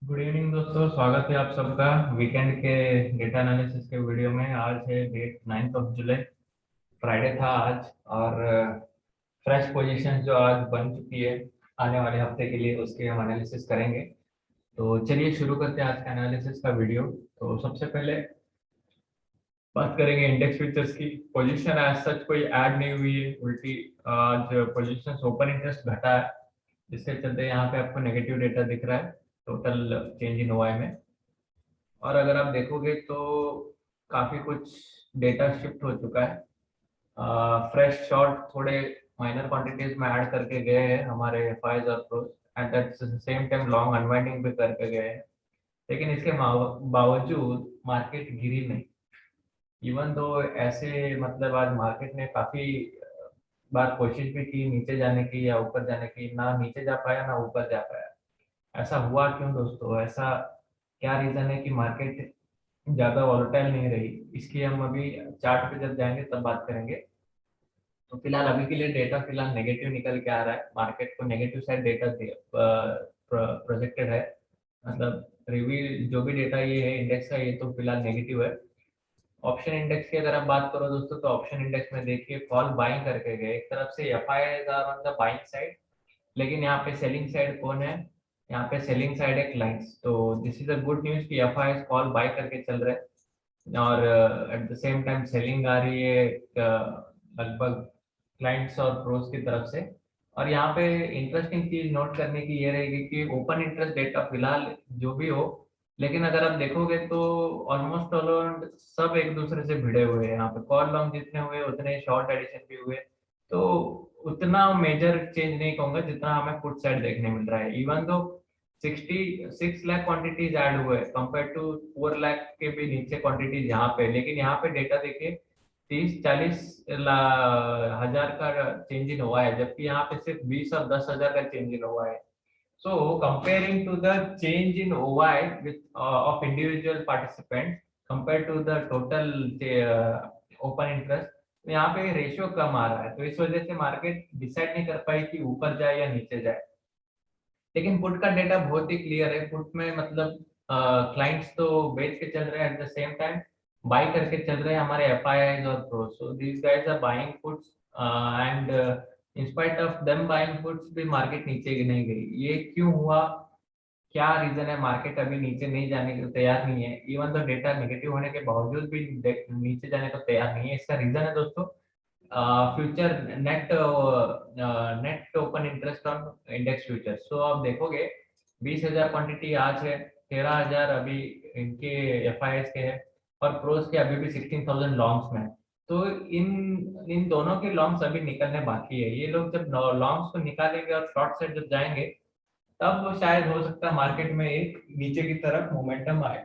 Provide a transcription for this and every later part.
Good evening दोस्तों, स्वागत है आप सबका वीकेंड के डेटा एनालिसिस के वीडियो में। आज है डेट 9 जुलाई, फ्राइडे था आज। और फ्रेश पोजीशन जो आज बन चुकी है आने वाले हफ्ते के लिए, उसके हम एनालिसिस करेंगे। तो चलिए शुरू करते हैं आज का एनालिसिस का वीडियो। तो सबसे पहले बात करेंगे इंडेक्स फ्यूचर्स की। पोजीशन एज सच कोई ऐड नहीं हुई है, उल्टी आज पोजीशन ओपन इंटरेस्ट घटा है, जिसके चलते यहाँ पे आपको नेगेटिव डेटा दिख रहा है टोटल चेंज इन ओआई में। और अगर आप देखोगे तो काफी कुछ डेटा शिफ्ट हो चुका है। फ्रेश शॉर्ट थोड़े माइनर क्वांटिटीज में ऐड करके गए हैं हमारे एफआईज और pros, and eight the same time long unwinding भी करके गए हैं। लेकिन इसके बावजूद मार्केट गिरी नहीं। इवन दो ऐसे मतलब आज मार्केट ने काफी बार कोशिश भी की नीचे जाने की या ऊपर जाने की, ना नीचे जा पाया ना ऊपर जा पाया। ऐसा हुआ क्यों दोस्तों? ऐसा क्या रीजन है कि मार्केट ज्यादा वॉलेटाइल नहीं रही? इसकी हम अभी चार्ट पे जब जाएंगे तब बात करेंगे। तो फिलहाल अभी के लिए डेटा फिलहाल नेगेटिव निकल के आ रहा है, मार्केट को नेगेटिव साइड डेटा प्रोजेक्टेड है। मतलब रिव्यू जो भी डेटा ये है इंडेक्स का, ये तो फिलहाल नेगेटिव है। ऑप्शन इंडेक्स की अगर आप बात करो दोस्तों, तो ऑप्शन इंडेक्स में देखिए फॉल बाइंग करके गए। एक तरफ से F I R on the buying side, लेकिन यहाँ पे सेलिंग साइड कौन है? यहाँ पे सेलिंग साइड है क्लाइंट्स। तो this is a good news कि एफ आई कॉल बाय करके चल रहे हैं, और at the same time selling आ रही है लगभग क्लाइंट्स और प्रोस की तरफ से। और यहाँ पे इंटरेस्टिंग चीज नोट करने की ये रहेगी कि ओपन इंटरेस्ट डेटा फिलहाल जो भी हो, लेकिन अगर आप देखोगे तो ऑलमोस्ट ऑल सब एक दूसरे से भिड़े हुए हैं। यहाँ पे कॉल लॉन्ग जितने हुए उतने शॉर्ट एडिशन भी हुए। तो उतना मेजर चेंज नहीं कहूंगा जितना हमें पुट साइड देखने मिल रहा है। इवन दो 66 लाख क्वांटिटीज ऐड हुए कंपेयर टू 4 लाख के भी नीचे क्वांटिटीज यहाँ पे, लेकिन यहाँ पे डेटा देखिए 30-40 हजार का चेंज इन हुआ है, जबकि यहाँ पे सिर्फ 20 और 10 हजार का चेंज इन हुआ है। So comparing to the change in OI with of individual participants compared to the total open interest, तो यहाँ पे रेशियो कम आ रहा है। तो इस वजह से मार्केट डिसाइड नहीं कर पाई कि ऊपर जाए या नीचे जाए। लेकिन पुट का डेटा बहुत ही क्लियर है। पुट में मतलब क्लाइंट्स तो बेच के चल रहे हैं, at the same time buy करके चल रहे हैं हमारे एफ आई आईज और pro. So these guys are buying puts, and in spite of them buying puts भी मार्केट नीचे नहीं गई। ये क्यों हुआ? क्या रीजन है? मार्केट अभी नीचे नहीं जाने को तैयार नहीं है, इवन तो डेटा नेगेटिव होने के बावजूद भी नीचे जाने को तैयार नहीं है। इसका रीजन है दोस्तों future net net open interest on index future. So आप देखोगे 20 हजार क्वांटिटी आज है, 13 हजार अभी इनके एफ आई एस के है, और प्रोस के अभी भी 16,000 लॉन्ग्स में है। तो इन इन दोनों के लॉन्ग्स अभी निकलने बाकी है। ये लोग जब लॉन्ग्स को निकालेंगे और शॉर्ट साइड जब जाएंगे, तब शायद हो सकता है मार्केट में एक नीचे की तरफ मोमेंटम आए।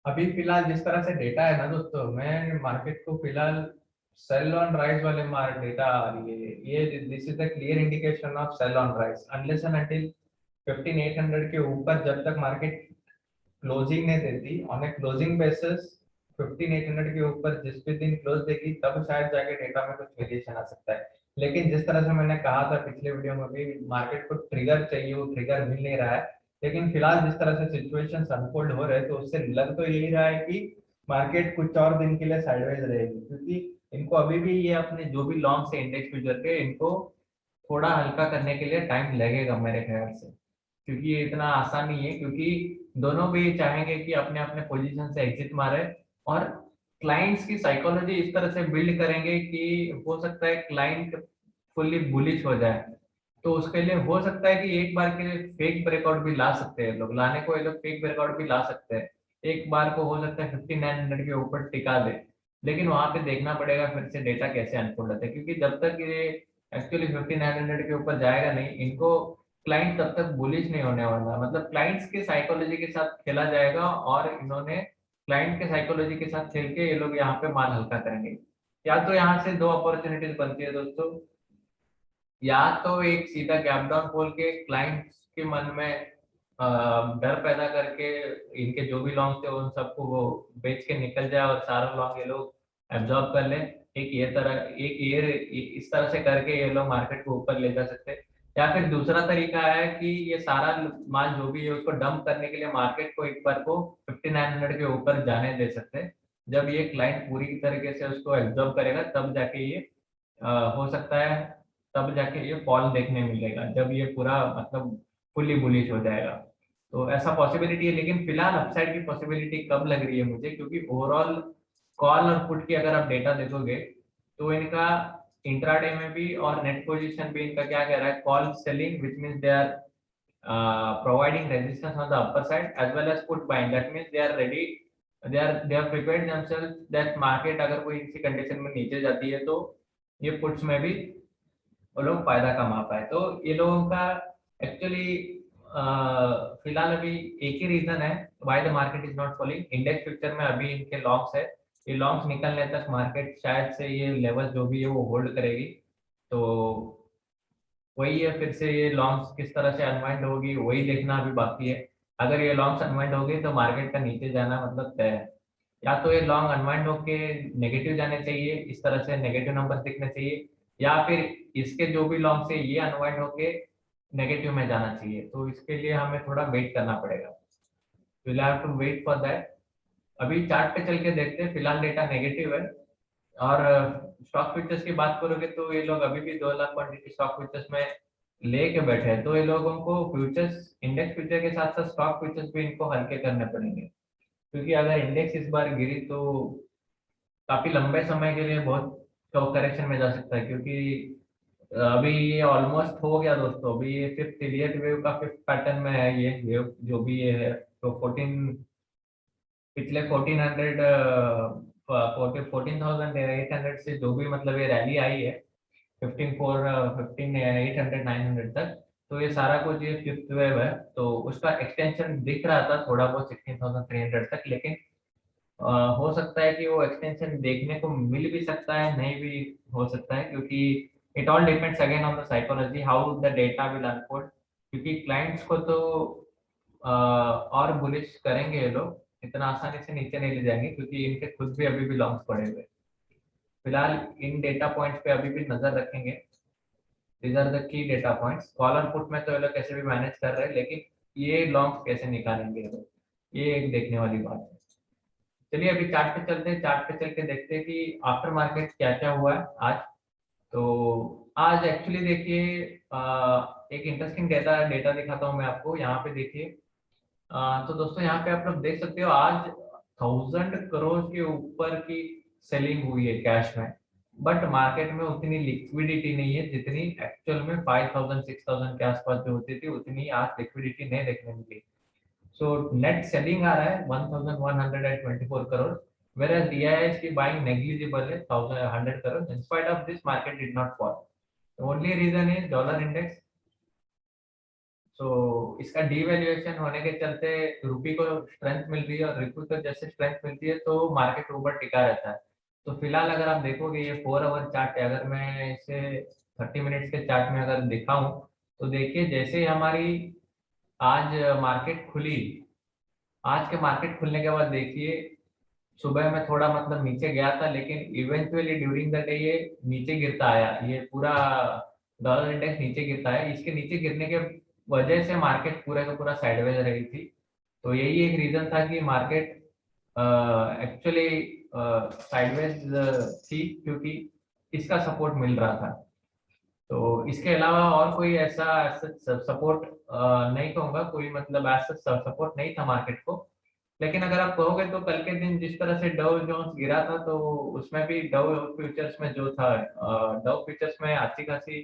अभी फिलहाल जिस तरह से डेटा है ना दोस्तों, मैं मार्केट को फिलहाल सेल ऑन राइज वाले मार्क डेटा आ रही है। ये this is the clear indication of sell on rise. Unless and until 15,800 के ऊपर जब तक मार्केट क्लोजिंग नहीं देती ऑन ए क्लोजिंग बेसिस, 15,800 के ऊपर जिस भी दिन क्लोज देगी तब शायद जाके डेटा में कुछ वेरिएशन आ सकता है। लेकिन जिस तरह से मैंने कहा था पिछले वीडियो में भी, मार्केट को ट्रिगर चाहिए, वो ट्रिगर मिल नहीं रहा है। लेकिन फिलहाल जिस तरह से सिचुएशन अनफोल्ड हो रहे हैं, तो उससे लग तो यही रहा है कि मार्केट कुछ और दिन के लिए साइडवेज रहेगी, क्योंकि इनको अभी भी ये अपने जो भी लॉन्ग से इंडेक्स फ्यूचर के, इनको थोड़ा हल्का करने के लिए टाइम लगेगा मेरे ख्याल से। क्योंकि ये इतना आसान नहीं है, क्योंकि दोनों भी चाहेंगे कि अपने अपने पोजीशन से एग्जिट मारे, और क्लाइंट्स की साइकोलॉजी इस तरह से बिल्ड करेंगे कि हो सकता है क्लाइंट फुल्ली बुलिश हो जाए। तो उसके लिए हो सकता है कि एक बार के लिए फेक ब्रेकआउट भी ला सकते हैं लोग, लाने को ये लोग फेक ब्रेकआउट भी ला सकते हैं। एक बार को हो सकता है 5900 के ऊपर टिका दे, लेकिन वहां पे देखना पड़ेगा फिर से डेटा कैसे अनफोल्ड होता है, क्योंकि जब तक ये एक्चुअली 5900 के ऊपर जाएगा नहीं, इनको क्लाइंट तब तक बुलिश नहीं होने वाला। मतलब क्लाइंट्स के साइकोलॉजी के साथ खेला जाएगा, और इन्होंने क्लाइंट के साइकोलॉजी के साथ खेल के ये लोग यहाँ पे माल हल्का करेंगे। या तो यहाँ से दो अपॉर्चुनिटीज बनती है दोस्तों, या तो एक सीधा गैप डाउन खोल के क्लाइंट्स के मन में डर पैदा करके इनके जो भी लॉन्ग थे उन सबको वो बेच के निकल जाए, और सारा लॉन्ग ये लोग एब्जॉर्ब कर ले। एक ये तरह एक ये इस तरह से करके ये लोग मार्केट को ऊपर ले जा सकते हैं। या फिर दूसरा तरीका है कि ये सारा माल जो भी है उसको डंप करने के लिए मार्केट को एक बार को 5900 के ऊपर जाने दे सकते हैं। जब ये क्लाइंट पूरी तरीके से उसको एब्जॉर्ब करेगा तब जाके ये हो सकता है, तब जाके ये फॉल देखने मिलेगा जब ये पूरा मतलब फुल्ली बुलिश हो जाएगा। तो ऐसा पॉसिबिलिटी है, लेकिन फिलहाल अपसाइड की पॉसिबिलिटी कब लग रही है मुझे, क्योंकि ओवरऑल कॉल और पुट की अगर आप डेटा देखोगे तो इनका इंट्राडे में भी और नेट पोजीशन भी इनका क्या कह रहा है, call selling which means they are providing resistance on the upper side as well as put buying, that means they are ready, they are prepared themselves that market अगर कोई इसी कंडीशन में नीचे जाती है तो ये पुट्स में भी वो लोग फायदा कमा पाए। तो ये लोगों का एक्चुअली फिलहाल अभी एक ही रीजन है why the market is not falling. Index future में अभी इनके लॉन्ग्स है, ये लॉन्ग्स निकलने तक मार्केट शायद से ये लेवल जो भी है वो होल्ड करेगी। तो वही है, फिर से ये लॉन्ग्स किस तरह से अनवाइंड होगी वही देखना अभी बाकी है। अगर ये लॉन्ग्स अनवाइंड होगी तो मार्केट का नीचे जाना मतलब तय है। या तो ये लॉन्ग अनवाइंड होके नेगेटिव जाने चाहिए, इस तरह से नेगेटिव नंबर दिखने चाहिए, या फिर इसके जो भी लॉन्ग से ये अनवाइंड होके नेगेटिव में जाना चाहिए। तो इसके लिए हमें थोड़ा वेट करना पड़ेगा, will have to wait for that. अभी चार्ट पे चल के देखते हैं, फिलहाल डेटा नेगेटिव है। और स्टॉक फ्यूचर्स की बात करोगे तो ये लोग अभी भी 2 लाख क्वांटिटी स्टॉक फ्यूचर्स में लेके बैठे हैं, तो ये लोगों को फ्यूचर्स इंडेक्स फ्यूचर के साथ साथ स्टॉक फ्यूचर्स भी इनको हल्के करने पड़ेंगे। क्योंकि अगर इंडेक्स इस बार गिरी तो काफी लंबे समय के लिए बहुत स्टॉक करेक्शन में जा सकता है, क्योंकि अभी ये ऑलमोस्ट हो गया दोस्तों, अभी ये फिफ्थ इलियट वेव का फिफ्थ पैटर्न में है ये वेव जो भी ये है। तो 1400 14,800 से जो भी मतलब ये रैली आई है 15,800 900 तक, तो ये सारा कुछ ये फिफ्थ वेव है। तो उसका एक्सटेंशन दिख रहा था थोड़ा बहुत 16,300 तक, लेकिन हो सकता है कि वो एक्सटेंशन देखने को मिल भी सकता है, नहीं भी हो सकता है, क्योंकि it all depends again on the psychology how the data will unfold. क्योंकि क्लाइंट्स को तो और बुलिश करेंगे ये लोग, इतना आसानी से नीचे नहीं ले जाएंगे क्योंकि इनके खुद भी अभी भी लॉन्ग्स पड़े हुए। फिलहाल इन डेटा पॉइंट्स पे अभी भी नजर रखेंगे। These are the key data points. Call और पुट में तो ये लोग कैसे भी मैनेज कर रहे हैं, लेकिन ये लॉन्ग्स कैसे निकालेंगे ये लोग, ये एक देखने वाली बात है। चलिए अभी चार्ट पे चलते हैं, चार्ट पे चल के देखते हैं कि आफ्टर मार्केट क्या क्या हुआ है आज। तो आज एक्चुअली देखिए एक इंटरेस्टिंग डेटा डेटा दिखाता हूँ मैं आपको, यहाँ पे देखिए। तो दोस्तों यहाँ पे आप लोग देख सकते हो आज 1,000 करोड़ के ऊपर की सेलिंग हुई है कैश में। बट मार्केट में उतनी लिक्विडिटी नहीं है जितनी एक्चुअल में 5,000 6,000 के आसपास जो होती थी उतनी आज लिक्विडिटी नहीं देखने मिली। सो नेट सेलिंग आ रहा है 1,124 करोड़, whereas DIIs की buying negligible है 1,100 crore. In spite of this, market did not fall. The only reason is dollar index। सो इसका डीवैल्यूएशन होने के चलते रुपी को स्ट्रेंथ मिल रही है, और रुपी को जैसे स्ट्रेंथ मिलती है तो मार्केट ऊपर टिका रहता है। तो फिलहाल अगर आप देखोगे ये 4 आवर चार्ट है, अगर मैं इसे 30 मिनट्स के चार्ट में अगर दिखाऊं तो देखिए जैसे ही हमारी आज मार्केट खुली, आज के मार्केट खुलने के बाद देखिए सुबह में थोड़ा मतलब नीचे गया था, लेकिन इवेंचुअली ड्यूरिंग द डे ये नीचे गिरता आया, ये पूरा डॉलर इंडेक्स नीचे गिरता है। इसके नीचे गिरने के वजह से मार्केट पूरा का पूरा साइडवेज रही थी। तो यही एक रीजन था कि मार्केट एक्चुअली साइडवेज थी, क्योंकि इसका सपोर्ट मिल रहा था। तो इसके अलावा और कोई ऐसा सपोर्ट नहीं कहूंगा, कोई मतलब ऐसा सपोर्ट नहीं था मार्केट को। लेकिन अगर आप कहोगे तो कल के दिन जिस तरह से डव जोन्स गिरा था, तो उसमें भी डव फ्यूचर्स में जो था, डव फ्यूचर्स में अच्छी खासी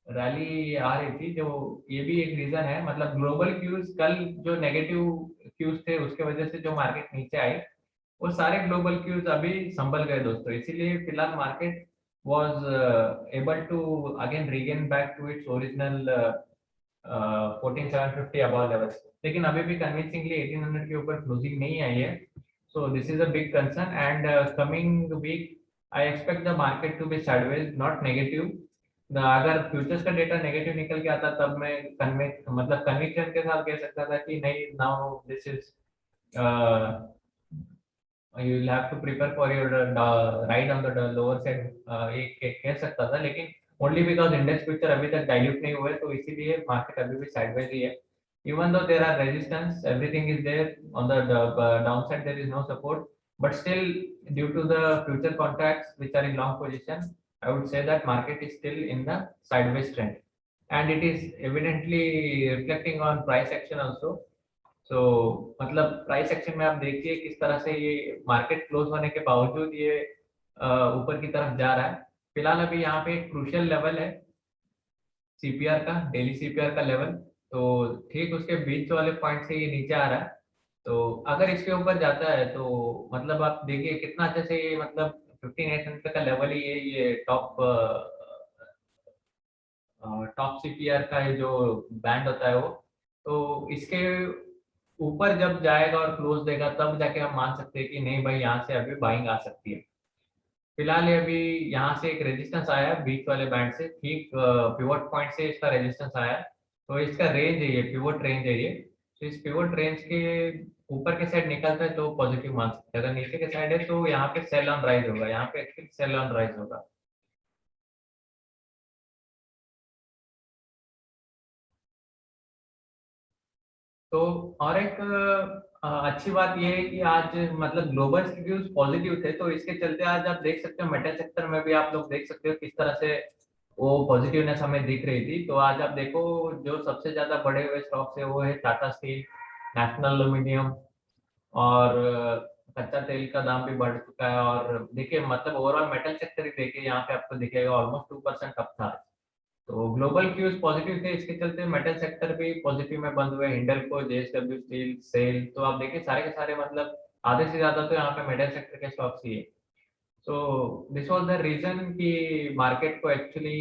रैली आ रही थी। जो ये भी एक रीजन है, मतलब ग्लोबल क्यूज कल जो नेगेटिव क्यूज थे उसके वजह से जो मार्केट नीचे आई, वो सारे ग्लोबल क्यूज अभी संभल गए दोस्तों। इसीलिए फिलहाल market was able to again regain back to its original 14,750 above levels। लेकिन अभी भी कन्विंसिंगली 1,800 के ऊपर क्लोजिंग नहीं आई है। So this is a big concern, and coming week I expect the market to be sideways not negative. अगर futures का डेटा नेगेटिव निकल के आता तब मैं मतलब कन्विक्शन के साथ कह सकता था कि नहीं, now this is you will have to prepare for your ride on the lower side, एक कह सकता था। लेकिन ओनली बिकॉज इंडेक्स फ्यूचर अभी तक डाइल्यूट नहीं हुए, तो इसीलिए मार्केट अभी भी साइडवेज ही है। Even though there are resistance, everything is there on the down side, there is no support, but still due to the future contracts which are in long position, I would say that market is still in the sideways trend, and it is evidently reflecting on price action also. So मतलब price action में आप देखिए किस तरह से ये market close होने के बावजूद ये ऊपर की तरफ जा रहा है। फिलहाल अभी यहाँ पे एक क्रूशियल लेवल है सीपीआर का, डेली सीपीआर का लेवल, तो ठीक उसके बीच वाले पॉइंट से ये नीचे आ रहा है। तो अगर इसके ऊपर जाता है तो मतलब आप देखिए कितना अच्छे से ये मतलब 15,800 का लेवल ही है, ये टॉप सीपीआर का ये जो बैंड होता है वो। तो इसके ऊपर जब जाएगा और क्लोज देगा तब जाके हम मान सकते हैं कि नहीं भाई यहाँ से अभी बाइंग आ सकती है। फिलहाल ये अभी यहाँ से एक रेजिस्टेंस आया है बीच वाले बैंड से, ठीक पिवट पॉइंट से इसका रेजिस्टेंस आया है। तो इसका रेंज है ये, पिवट रेंज है ये। तो इस पिवट रेंज के ऊपर के साइड निकलता है तो पॉजिटिव मान सकते हैं, अगर नीचे के साइड है तो यहाँ पे सेल ऑन राइज होगा, यहाँ पे एक्चुअली सेल ऑन राइज होगा। तो और एक अच्छी बात ये है कि आज मतलब ग्लोबल रिव्यूज पॉजिटिव थे, तो इसके चलते आज आप देख सकते हो मेटल सेक्टर में भी आप लोग देख सकते हो किस तरह से वो पॉजिटिवनेस हमें दिख रही थी। तो आज आप देखो जो सबसे ज्यादा बढ़े हुए स्टॉक्स है वो है टाटा स्टील, नेशनल एल्यूमिनियम, और कच्चा तेल का दाम भी बढ़ चुका है। और देखिए मतलब ओवरऑल मेटल सेक्टर ही देखिए यहाँ पे आपको दिखेगा ऑलमोस्ट 2% अप था। तो ग्लोबल क्यूज पॉजिटिव थे, इसके चलते मेटल सेक्टर भी पॉजिटिव में बंद हुए, हिंडल्को, जेएसडब्ल्यू स्टील, सेल, तो आप देखिए सारे के सारे मतलब आधे से ज्यादा तो यहाँ पे मेटल सेक्टर के स्टॉक्स ही है। So this was the reason कि मार्केट को actually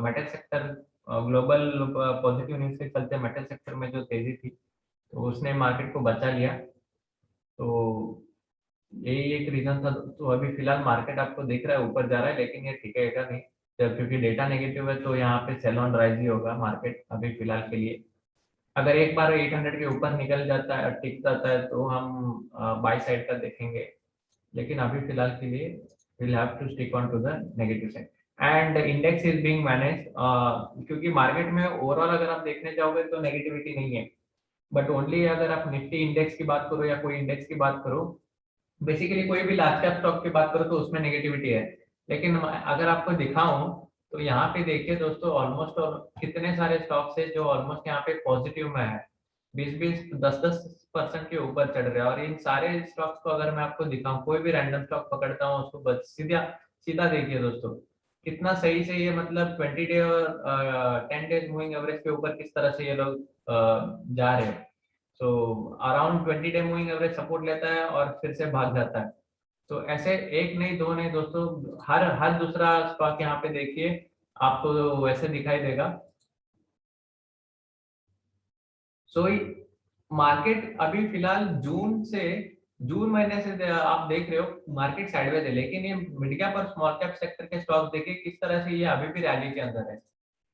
metal sector global positive news के चलते मेटल सेक्टर में जो तेजी थी तो उसने मार्केट को बचा लिया। तो यही एक रीजन था। तो अभी फिलहाल मार्केट आपको दिख रहा है ऊपर जा रहा है, लेकिन ये टिकेगा नहीं जब, क्योंकि डेटा नेगेटिव है, तो यहाँ पे सेल ऑन राइज ही होगा मार्केट अभी फिलहाल के लिए। अगर एक बार 800 के ऊपर निकल जाता है, टिक जाता है, तो हम बाई साइड का देखेंगे, लेकिन अभी फिलहाल के लिए will have to stick on to the negative side. And index is being manage, क्योंकि मार्केट में ओवरऑल अगर आप देखने जाओगे तो नेगेटिविटी नहीं है, बट ओनली अगर आप निफ्टी इंडेक्स की बात करो या कोई इंडेक्स की बात करो, बेसिकली कोई भी लार्ज कैप स्टॉक की बात करो तो उसमें नेगेटिविटी है। लेकिन अगर आपको दिखाऊं तो यहाँ पे देखिए दोस्तों ऑलमोस्ट और कितने सारे स्टॉक्स है जो ऑलमोस्ट यहाँ पे पॉजिटिव में है, 20-20 10-10% के ऊपर चढ़ रहे हैं। और इन सारे स्टॉक्स को अगर मैं आपको दिखाऊं, कोई भी रैंडम स्टॉक पकड़ता हूँ उसको बस सीधा सीधा देखिए दोस्तों कितना सही से ये मतलब 20 डे और 10 डेज मूविंग एवरेज के ऊपर किस तरह से ये लोग जा रहे हैं। So around 20 day moving average support लेता है और फिर से भाग जाता है। तो ऐसे एक नहीं दो नहीं दोस्तों, हर हर दूसरा स्टॉक यहाँ पे देखिए आपको वैसे दिखाई देगा। सो मार्केट अभी फिलहाल जून महीने से आप देख रहे हो मार्केट साइडवेज है, लेकिन ये मिड कैप और स्मॉल कैप सेक्टर के स्टॉक देखिए किस तरह से ये अभी भी रैली के अंदर है,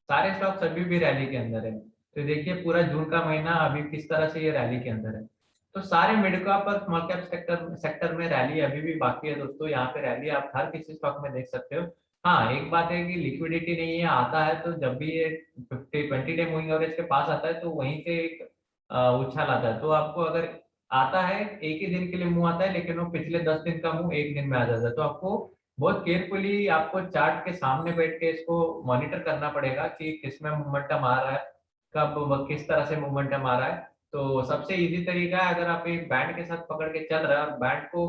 सारे स्टॉक्स अभी भी रैली के अंदर है। तो देखिए पूरा जून का महीना अभी किस तरह से ये रैली के अंदर है। तो सारे मिड कैप और स्मॉल कैप सेक्टर सेक्टर में रैली अभी भी बाकी है दोस्तों, यहाँ पे रैली आप हर किसी स्टॉक में देख सकते हो। हाँ एक बात है कि लिक्विडिटी नहीं है, आता है तो जब भी ये 20 डे मूविंग एवरेज के पास आता है तो वहीं से एक उछाल आता है। तो आपको अगर आता है एक ही दिन के लिए मुंह आता है, लेकिन वो पिछले 10 दिन का मुंह एक दिन में आ जाता है। तो आपको बहुत केयरफुली आपको चार्ट के सामने बैठ के इसको मॉनिटर करना पड़ेगा कि किसमें मोमेंटम आ रहा है, कब किस तरह से मोमेंटम आ रहा है। तो सबसे इजी तरीका है, अगर आप एक बैंड के साथ पकड़ के चल रहा है और बैंड को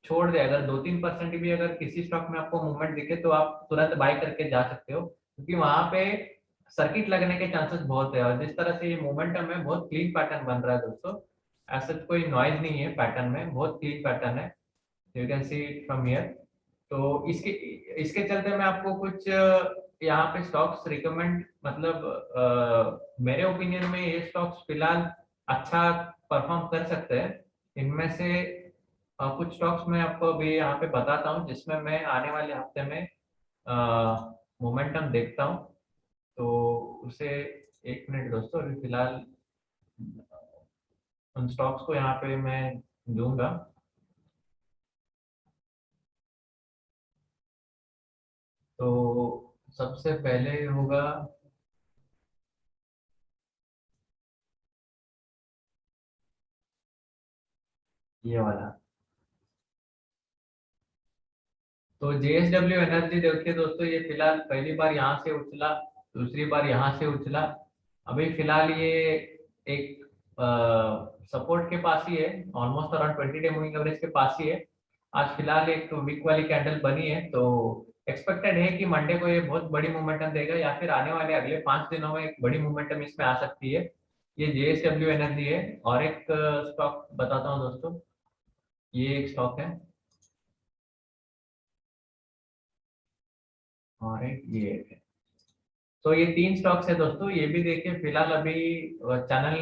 छोड़ दे, अगर 2-3% भी अगर किसी स्टॉक में आपको मूवमेंट दिखे तो आप तुरंत बाय करके जा सकते हो, क्योंकि वहां पे सर्किट लगने के चांसेस बहुत है। और जिस तरह से ये मोमेंटम है बहुत क्लीन पैटर्न बन रहा है दोस्तों, ऐसा कोई नॉइज नहीं है पैटर्न में, बहुत क्लीन पैटर्न है, you can see it from here. तो इसके इसके चलते मैं आपको कुछ यहाँ पे स्टॉक्स रिकमेंड मतलब मेरे ओपिनियन में ये स्टॉक्स फिलहाल अच्छा परफॉर्म कर सकते हैं। इनमें से कुछ स्टॉक्स मैं आपको अभी यहाँ पे बताता हूँ जिसमें मैं आने वाले हफ्ते में मोमेंटम देखता हूँ। तो उसे एक मिनट दोस्तों, अभी फिलहाल उन स्टॉक्स को यहाँ पे मैं दूंगा। तो सबसे पहले होगा ये वाला। तो जेएसडब्ल्यू एनर्जी देखिए दोस्तों, ये फिलहाल पहली बार यहाँ से उछला, दूसरी बार यहाँ से उछला, अभी फिलहाल ये एक सपोर्ट के पास ही है, almost around 20 day moving average के पास ही है। आज फिलहाल एक वीक वाली कैंडल बनी है, तो एक्सपेक्टेड है कि मंडे को ये बहुत बड़ी मोमेंटम देगा, या फिर आने वाले अगले 5 दिनों में एक बड़ी मोमेंटम इसमें आ सकती है। ये जेएसडब्ल्यू एनर्जी है। और एक स्टॉक बताता हूँ दोस्तों, ये एक स्टॉक है, और एक ये एक है। तो ये 3 स्टॉक्स है दोस्तों, ये भी देखिए फिलहाल अभी चैनल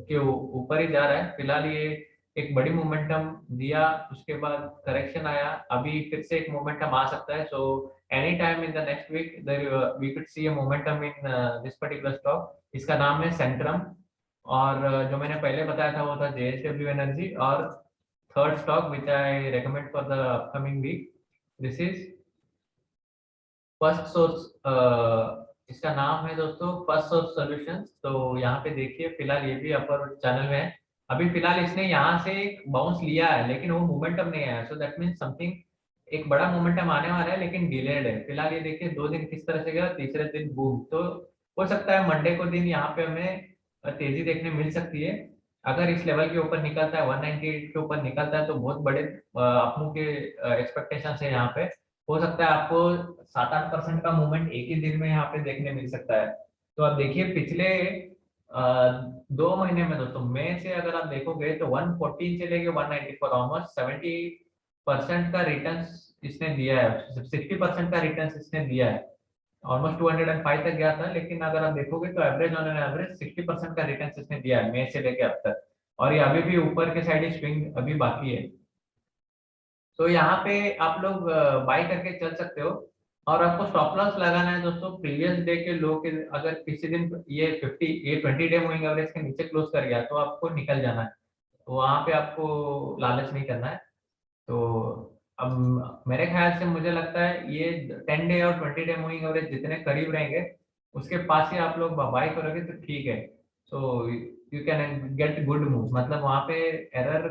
के ऊपर ही जा रहा है। फिलहाल ये एक बड़ी मोमेंटम दिया, उसके बाद करेक्शन आया, अभी फिर से एक मोमेंटम आ सकता है। So any time in the next week we could see a momentum in this particular stock. इसका नाम है सेंट्रम। और जो मैंने पहले बताया था वो था जेएसडब्ल्यू एनर्जी। और third stock which I recommend for the upcoming week, this is first source. इसका नाम है दोस्तों फर्स्ट सोर्स सॉल्यूशंस। तो यहाँ पे देखिए फिलहाल ये भी अपर चैनल में है। अभी फिलहाल इसने यहाँ से एक बाउंस लिया है, लेकिन वो मोमेंटम नहीं आया। सो दैट मीन्स समथिंग, एक बड़ा मोमेंटम आने वाला है, लेकिन डिलेड है। फिलहाल ये देखिए 2 दिन किस तरह से गया, तीसरे दिन बूम। तो हो सकता है मंडे को दिन यहाँ पे हमें तेजी देखने मिल सकती है। अगर इस लेवल के ऊपर निकलता है, 198 के ऊपर निकलता है, तो बहुत बड़े अपनों के एक्सपेक्टेशन है यहाँ पे। हो सकता है आपको 7-8% का मूवमेंट एक ही दिन में यहाँ पे देखने मिल सकता है। तो आप देखिए पिछले 2 महीने में दोस्तों, मई से अगर आप देखोगे तो 114 से लेके 194, ऑलमोस्ट 70% का रिटर्न इसने दिया है, 60% का रिटर्न इसने दिया है। ऑलमोस्ट 205 तक गया था, लेकिन अगर आप देखोगे तो एवरेज ऑन एन एवरेज 60% का रिटर्न इसने दिया है मई से लेके अब तक। और ये अभी भी ऊपर के साइड स्विंग अभी बाकी है। तो यहाँ पे आप लोग बाई करके चल सकते हो। और आपको स्टॉप लॉस लगाना है दोस्तों प्रीवियस डे के लो के। अगर किसी दिन ये 20 डे मूविंग एवरेज के नीचे क्लोज कर गया तो आपको निकल जाना है, तो वहां पे आपको लालच नहीं करना है। तो अब मेरे ख्याल से मुझे लगता है ये 10 डे और 20 डे मूविंग एवरेज जितने करीब रहेंगे, उसके पास ही आप लोग बाई करोगे तो ठीक है। So you can get good move, मतलब वहां पे एरर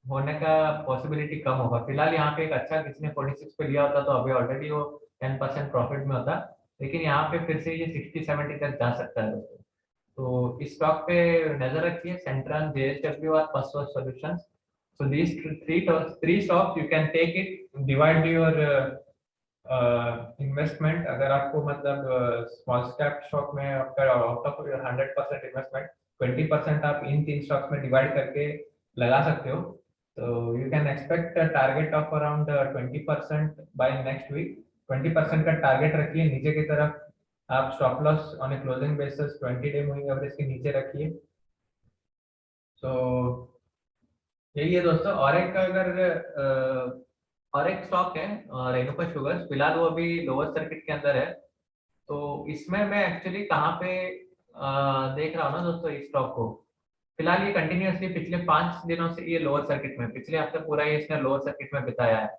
होने का पॉसिबिलिटी कम होगा। फिलहाल यहाँ पे एक अच्छा किसी ने 46 पे लिया होता तो अभी ऑलरेडी वो 10% प्रॉफिट में होता, लेकिन यहाँ पे फिर से ये 60-70 तक जा सकता है दोस्तों। तो इस स्टॉक पे नजर रखिए, सेंट्रल, जेएसडब्ल्यू और first source solutions. So these three stocks you can take it, divide your investment. अगर आपको मतलब स्मॉल कैप स्टॉक में आपका आउट ऑफ 100% इन्वेस्टमेंट, 20% आप इन 3 स्टॉक्स में डिवाइड करके लगा सकते हो। तो you can expect target of around 20% by next week. 20% का टारगेट रखिए नीचे की तरफ। आप stop loss on a closing basis 20 day moving average के नीचे रखिए। तो यही है दोस्तों। और एक अगर और एक स्टॉक है रेणुका शुगर्स, फिलहाल वो अभी लोअर सर्किट के अंदर है। तो इसमें मैं एक्चुअली कहाँ पे देख रहा हूँ ना दोस्तों इस स्टॉक को, फिलहाल ये कंटिन्यूअसली पिछले 5 दिनों से ये लोअर सर्किट में, पिछले हफ्ते पूरा ये इसने लोअर सर्किट में बिताया है।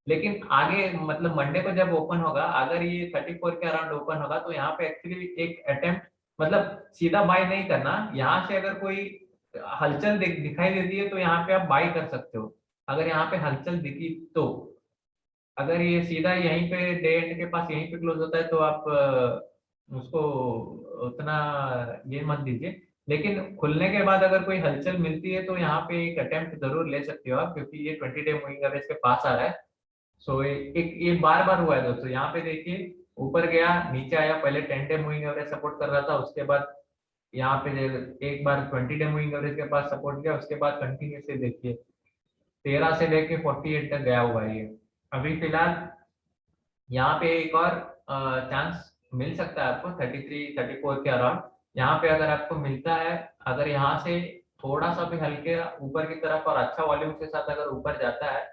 लेकिन आगे मतलब मंडे को जब ओपन होगा, अगर ये 34 के अराउंड ओपन होगा, तो यहाँ पे एक्चुअली एक अटेम्प्ट, मतलब सीधा बाय नहीं करना, यहाँ से अगर कोई हलचल दिखाई देती है तो यहाँ पे आप बाई कर सकते हो। अगर यहाँ पे हलचल दिखी तो, अगर ये सीधा यहीं पे डे एंड के पास यहीं पे क्लोज होता है तो आप उसको उतना ये मत दीजिए। लेकिन खुलने के बाद अगर कोई हलचल मिलती है तो यहाँ पे एक अटेम्प्ट जरूर ले सकते हो आप, क्योंकि ये 20 डे मूविंग एवरेज के पास आ रहा है। सो एक ये बार बार हुआ है दोस्तों, यहाँ पे देखिए ऊपर गया, नीचे आया, पहले 10 डे मूविंग एवरेज सपोर्ट कर रहा था, उसके बाद यहाँ पे एक बार 20 डे मूविंग एवरेज के पास सपोर्ट किया, उसके बाद कंटिन्यूसली देखिए 13 से लेके 48 तक गया हुआ है ये। अभी फिलहाल यहाँ पे एक और चांस मिल सकता है आपको 33-34 के अराउंड। यहाँ पे अगर आपको मिलता है, अगर यहाँ से थोड़ा सा भी हल्के ऊपर की तरफ और अच्छा वॉल्यूम के साथ अगर ऊपर जाता है,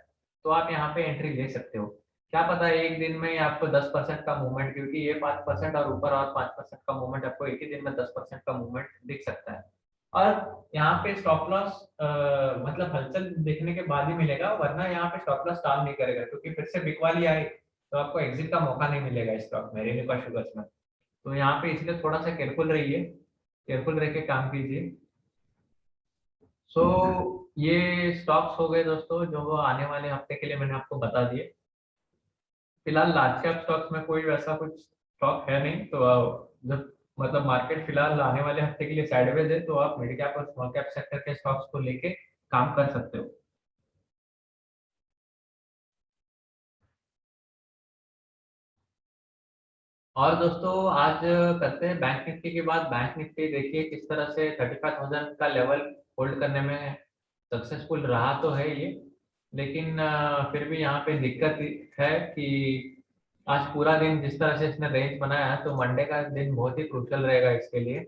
तो आप यहाँ पे एंट्री ले सकते हो। क्या पता है एक दिन में आपको 10% का मूवमेंट, क्योंकि ये 5% और ऊपर और 5% का मूवमेंट, आपको एक ही दिन में 10% का मूवमेंट दिख सकता है। और यहाँ पे स्टॉप लॉस मतलब हलचल देखने के बाद ही मिलेगा, वरना यहाँ पे स्टॉप लॉस काम नहीं करेगा, क्योंकि फिर से बिकवाली आए तो आपको एग्जिट का मौका नहीं मिलेगा इस स्टॉक में, रेणुका शुगर्स में। तो यहाँ पे इसलिए थोड़ा सा केयरफुल रहिए, केयरफुल रह के काम कीजिए। सो ये स्टॉक्स हो गए दोस्तों जो वो आने वाले हफ्ते के लिए मैंने आपको बता दिए। फिलहाल लार्ज कैप स्टॉक्स में कोई वैसा कुछ स्टॉक है नहीं, तो जब मतलब मार्केट फिलहाल आने वाले हफ्ते के लिए साइडवेज है, तो आप मिड कैप और स्मॉल कैप सेक्टर के स्टॉक्स को लेके काम कर सकते हो। और दोस्तों आज करते हैं बैंक निफ्टी की बात। बैंक निफ्टी देखिए किस तरह से 35,000 का लेवल होल्ड करने में सक्सेसफुल रहा तो है ये, लेकिन फिर भी यहाँ पे दिक्कत है कि आज पूरा दिन जिस तरह से इसने रेंज बनाया है, तो मंडे का दिन बहुत ही क्रूशियल रहेगा इसके लिए।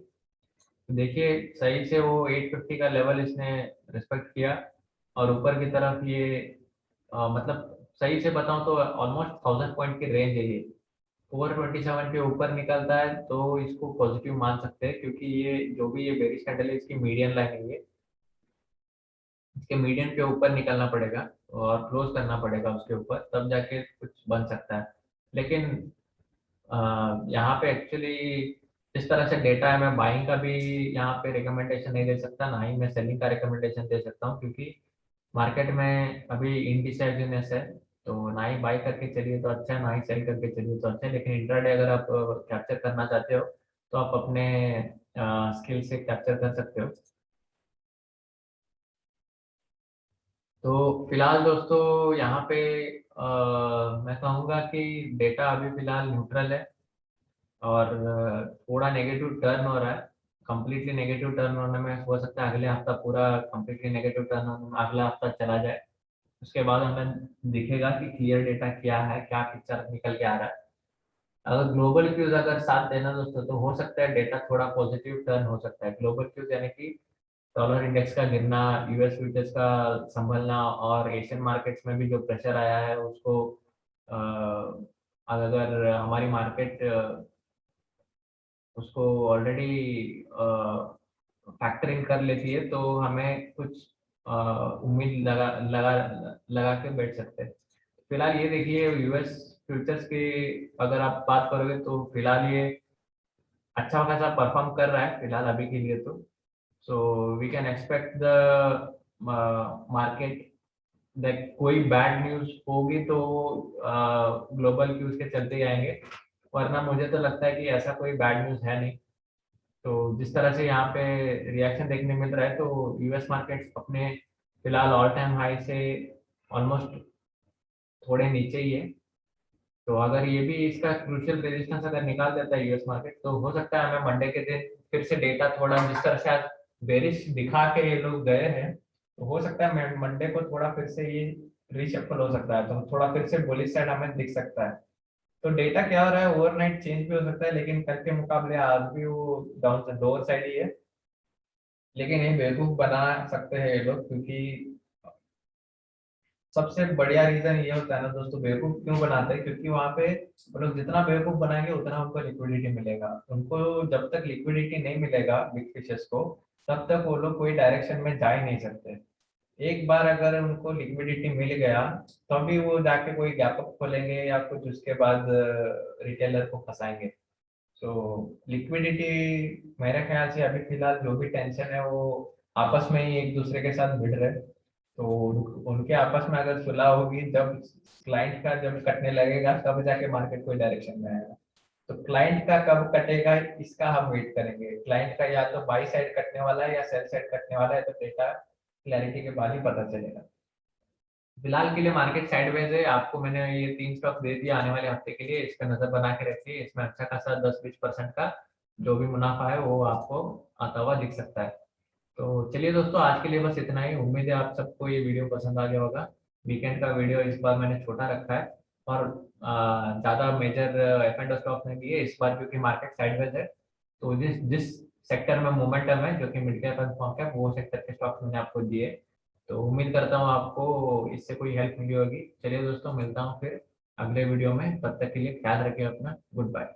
देखिए सही से वो 850 का लेवल इसने रिस्पेक्ट किया, और ऊपर की तरफ ये मतलब सही से बताऊं तो ऑलमोस्ट 1000 पॉइंट की रेंज है ये। 427 के ऊपर निकलता है तो इसको पॉजिटिव मान सकते हैं, क्योंकि ये जो भी ये बेरिश कैंडल है इसकी मीडियन लाइन है ये। इसके मीडियन के ऊपर निकलना पड़ेगा और क्लोज करना पड़ेगा उसके ऊपर, तब जाके कुछ बन सकता है। लेकिन यहाँ पे एक्चुअली जिस तरह से डेटा है, मैं बाइंग का भी यहाँ पे रिकमेंडेशन नहीं दे सकता, ना ही मैं सेलिंग का रिकमेंडेशन दे सकता हूँ, क्योंकि मार्केट में अभी इनडिसाइसिवनेस है। तो ना ही बाई करके चलिए तो अच्छा है, ना ही सेल करके चलिए तो अच्छा है। लेकिन इंट्राडे अगर आप कैप्चर करना चाहते हो तो आप अपने स्किल से कैप्चर कर सकते हो। तो फिलहाल दोस्तों यहाँ पे मैं कहूँगा कि डेटा अभी फिलहाल न्यूट्रल है, और थोड़ा नेगेटिव टर्न हो रहा है। कंप्लीटली नेगेटिव टर्न होने में हो सकता है अगले हफ्ता पूरा कंप्लीटली नेगेटिव टर्न होने में अगला हफ्ता चला जाए। उसके बाद हमें दिखेगा कि क्लियर डेटा क्या है, क्या पिक्चर निकल के आ रहा है। अगर ग्लोबल क्यूज अगर साथ देना दोस्तों, तो हो सकता है डेटा थोड़ा पॉजिटिव टर्न हो सकता है। ग्लोबल क्यूज यानी कि डॉलर इंडेक्स का गिरना, यूएस फ्यूचर्स का संभलना, और एशियन मार्केट्स में भी जो प्रेशर आया है उसको अ, अगर हमारी मार्केट उसको ऑलरेडी फैक्टर इन कर लेती है, तो हमें कुछ उम्मीद लगा लगा लगा के बैठ सकते हैं। फिलहाल ये देखिए यूएस फ्यूचर्स की अगर आप बात करोगे तो फिलहाल ये अच्छा खासा परफॉर्म कर रहा है फिलहाल अभी के लिए तो। So we can expect the market like कोई बैड न्यूज होगी तो ग्लोबल क्यूज के चलते ही आएंगे, वरना मुझे तो लगता है कि ऐसा कोई बैड न्यूज है नहीं। तो जिस तरह से यहाँ पे रिएक्शन देखने मिल रहा है, तो यूएस मार्केट अपने फिलहाल ऑल टाइम हाई से ऑलमोस्ट थोड़े नीचे ही है। तो अगर ये भी इसका क्रूशियल रेजिस्टेंस अगर निकाल देता है यूएस मार्केट, तो हो सकता है हमें मंडे के दिन फिर से डेटा थोड़ा जिस तरह से आज बेरिश दिखा के ये लोग गए हैं, तो हो सकता है मंडे को थोड़ा फिर से ये रीशफल हो सकता है, तो थोड़ा फिर से बुलिश साइड हमें दिख सकता है। तो डेटा क्या हो रहा है, ओवरनाइट चेंज भी हो सकता है, लेकिन कल के मुकाबले आज भी वो डाउन से लोअर साइड ही है। लेकिन ये बेवकूफ बना सकते हैं ये लोग, क्योंकि सबसे बढ़िया रीजन ये होता है ना दोस्तों, बेवकूफ क्यों बनाते हैं, क्योंकि वहां पे वो लोग जितना बेवकूफ बनाएंगे उतना उनको लिक्विडिटी मिलेगा। उनको जब तक लिक्विडिटी नहीं मिलेगा बिग फिशेस को, तब तक वो लोग कोई डायरेक्शन में जा ही नहीं सकते। एक बार अगर उनको लिक्विडिटी मिल गया, तभी वो जाके कोई गैप अप खोलेंगे या कुछ उसके बाद रिटेलर को फंसाएंगे। तो लिक्विडिटी मेरे ख्याल से अभी फिलहाल जो भी टेंशन है वो आपस में ही एक दूसरे के साथ भिड़ रहे। तो उनके आपस में अगर सुलह होगी, जब क्लाइंट का जब कटने लगेगा तब जाके मार्केट कोई डायरेक्शन में आएगा। तो क्लाइंट का कब कटेगा इसका हम वेट करेंगे। क्लाइंट का या तो बाई साइड कटने वाला है या सेल साइड कटने वाला है, तो डेटा क्लैरिटी के बाद ही पता चलेगा। फिलहाल के लिए मार्केट साइडवेज है। आपको मैंने ये 3 स्टॉक दे दिया आने वाले हफ्ते के लिए, इस पर नजर बना के रखिए। इसमें अच्छा खासा 10-20% का जो भी मुनाफा है वो आपको आता हुआ दिख सकता है। तो चलिए दोस्तों, आज के लिए बस इतना ही। उम्मीद है आप सबको ये वीडियो पसंद आ गया होगा। वीकेंड का वीडियो इस बार मैंने छोटा रखा है, और ज़्यादा मेजर एफ एंड स्टॉक नहीं दिए इस बार, क्योंकि मार्केट साइडवेज है। तो जिस जिस सेक्टर में मोमेंटम है, जो कि mid cap and small cap, वो सेक्टर के स्टॉक्स मैंने आपको दिए। तो उम्मीद करता हूँ आपको इससे कोई हेल्प मिली होगी। चलिए दोस्तों, मिलता हूँ फिर अगले वीडियो में। तब तक के लिए ख्याल रखिए अपना। Good bye.